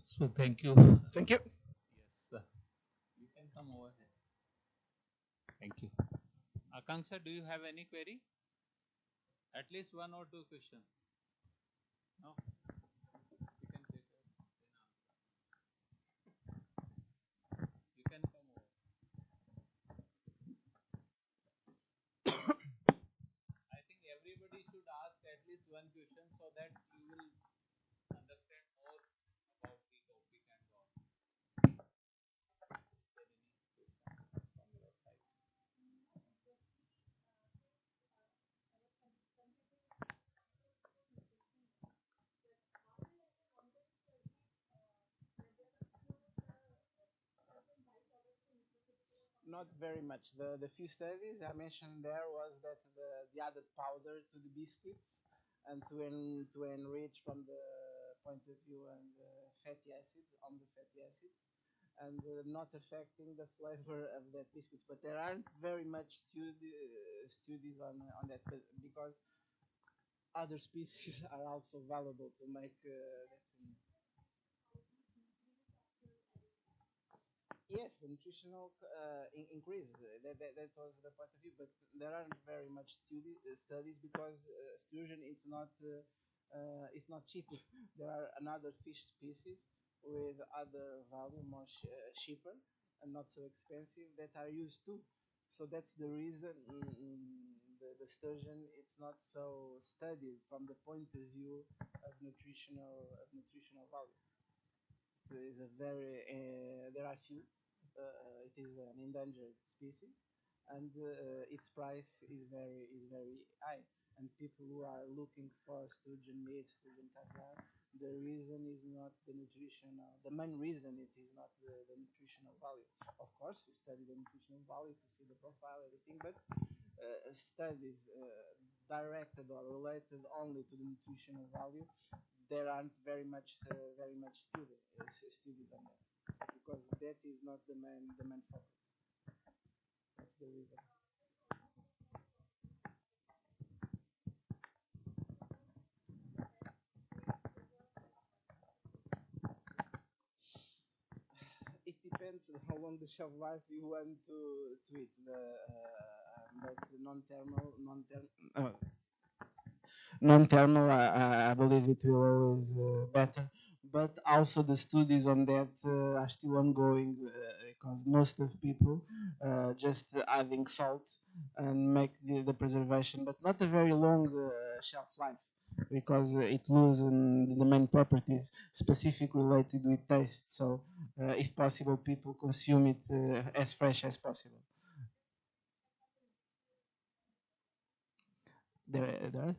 So thank you. thank you. Yes, you can come over here. Thank you. Akanksha, do you have any query? At least one or two questions. No? You can take it. You can come over. I think everybody should ask at least one question so that you will understand more about the topic and all. From your side. Not very much. The few studies I mentioned there was that the added powder to the biscuits and to enrich from the point of view and fatty acids on the fatty acids and not affecting the flavor of that biscuits. But there aren't very much studies on that because other species are also valuable to make that. Yes, the nutritional increase. That was the point of view, but there aren't very much studies because sturgeon it's not cheap. There are another fish species with other value, more cheaper and not so expensive that are used too. So that's the reason the sturgeon it's not so studied from the point of view of nutritional value. It is a very there are few. It is an endangered species, and its price is very high. And people who are looking for sturgeon meat, sturgeon caviar, the reason is not the nutritional. The main reason it is not the nutritional value. Of course, you study the nutritional value to see the profile, everything, but studies directed or related only to the nutritional value, there aren't very much studies on that because that is not the main focus. That's the reason. It depends on how long the shelf life you want to eat. But non-thermal, I believe it will always better. But also the studies on that are still ongoing because most of people just adding salt and make the preservation, but not a very long shelf life because it loses the main properties specific related with taste. So, if possible, people consume it as fresh as possible. There.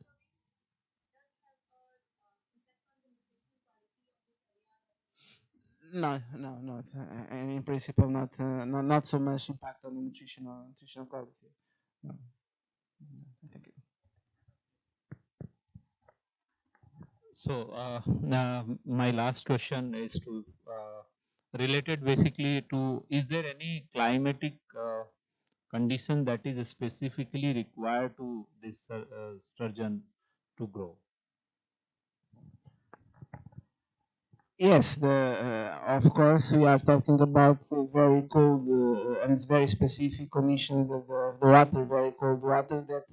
No, no, not. And in principle, not so much impact on the nutritional quality. No, I think. So, my last question is to related basically to, is there any climatic condition that is specifically required to this sturgeon to grow? Yes, of course we are talking about very cold and very specific conditions of the water, very cold waters that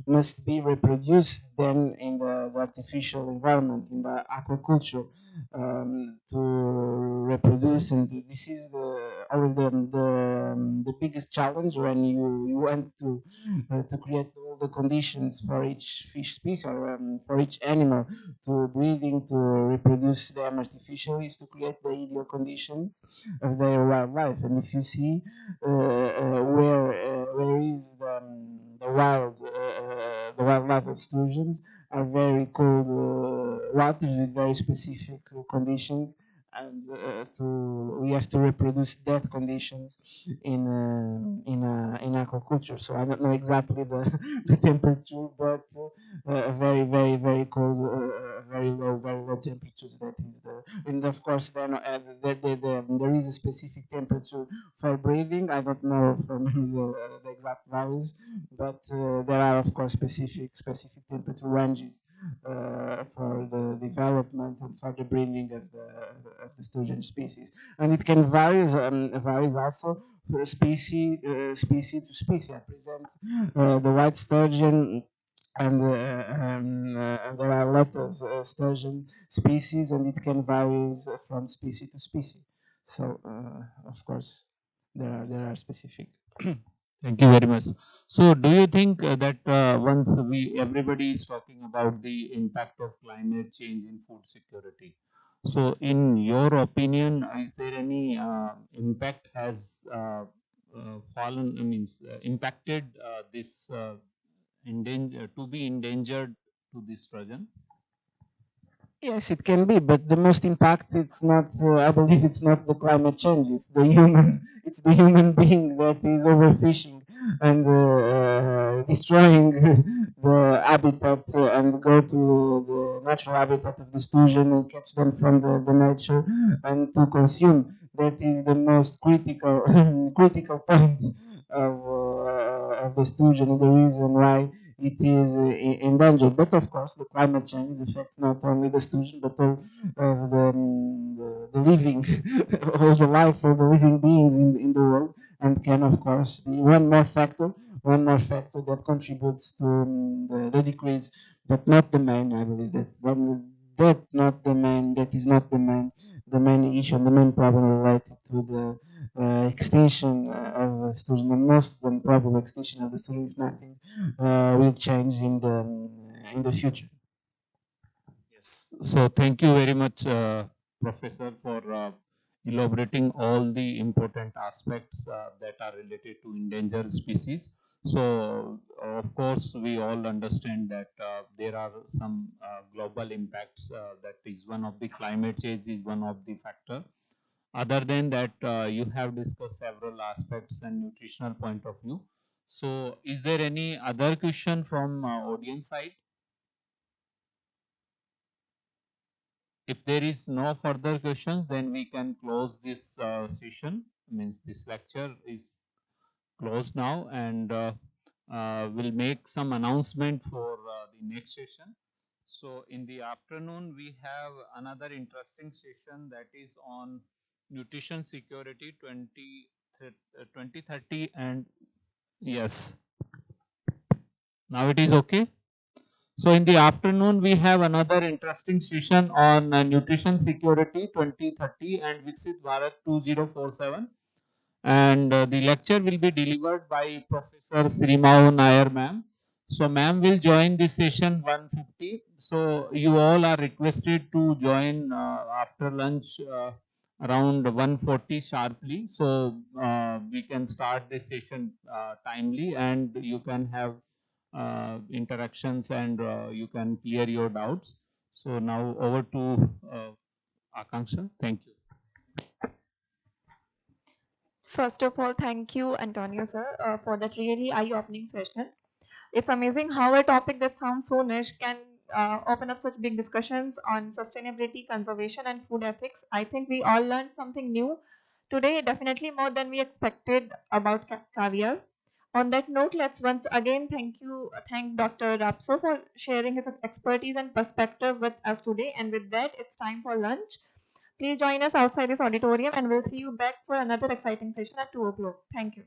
must be reproduced then in the artificial environment, in the aquaculture, to reproduce. And this is always the biggest challenge when you want to create all the conditions for each fish species or for each animal to breeding, to reproduce them artificially, is to create the ideal conditions of their wildlife. And if you see where is the wildlife exclusions are very cold waters with very specific conditions, and we have to reproduce that conditions in aquaculture. So I don't know exactly the temperature, but very cold, very low temperatures. That is and of course then there is a specific temperature for breathing. I don't know from the exact values, but there are of course specific temperature ranges for the development and for the breeding of the sturgeon species, and it can varies also for species to species. I present the white sturgeon, and there are a lot of sturgeon species, and it can vary from species to species. So, of course, there are specific. Thank you very much. So, do you think that once everybody is talking about the impact of climate change in food security, so in your opinion, is there any impact has fallen? I mean, impacted this to be endangered to this sturgeon? Yes, it can be, but the most impact it's not. I believe it's not the climate change. It's the human. It's the human being that is overfishing and destroying the habitat and go to the natural habitat of the sturgeon and catch them from the nature and to consume. That is the most critical critical point of the sturgeon and the reason why it is endangered. But of course, the climate change affects not only the sturgeon, but all of the living, all the life, all the living beings in the world, and can of course be one more factor that contributes to the decrease, but not the main. I believe that not the main. That is not the main issue, the main problem related to the extinction of sturgeon, the most than probable extinction of the sturgeon, if nothing will change in the future. Yes. So thank you very much, Professor, for elaborating all the important aspects that are related to endangered species. So, of course, we all understand that there are some global impacts. That is one of the climate change is one of the factor. Other than that, you have discussed several aspects and nutritional point of view. So, is there any other question from audience side? If there is no further questions, then we can close this session. Means this lecture is closed now, and we'll make some announcement for the next session. So in the afternoon, we have another interesting session that is on nutrition security 2030, and yes, now it is okay. So in the afternoon, we have another interesting session on nutrition security 2030 and Viksit Bharat 2047. And the lecture will be delivered by Professor Srimao Nair ma'am. So ma'am will join this session 1:50. So you all are requested to join after lunch around 1:40 sharply. So we can start this session timely, and you can have interactions, and you can clear your doubts. So now over to Akanksha. Thank you. First of all, thank you, Antonio sir, for that really eye-opening session. It's amazing how a topic that sounds so niche can open up such big discussions on sustainability, conservation, and food ethics. I think we all learned something new today, definitely more than we expected about caviar. On that note, let's once again thank Dr. Rapso for sharing his expertise and perspective with us today. And with that, it's time for lunch. Please join us outside this auditorium, and we'll see you back for another exciting session at 2 o'clock. Thank you.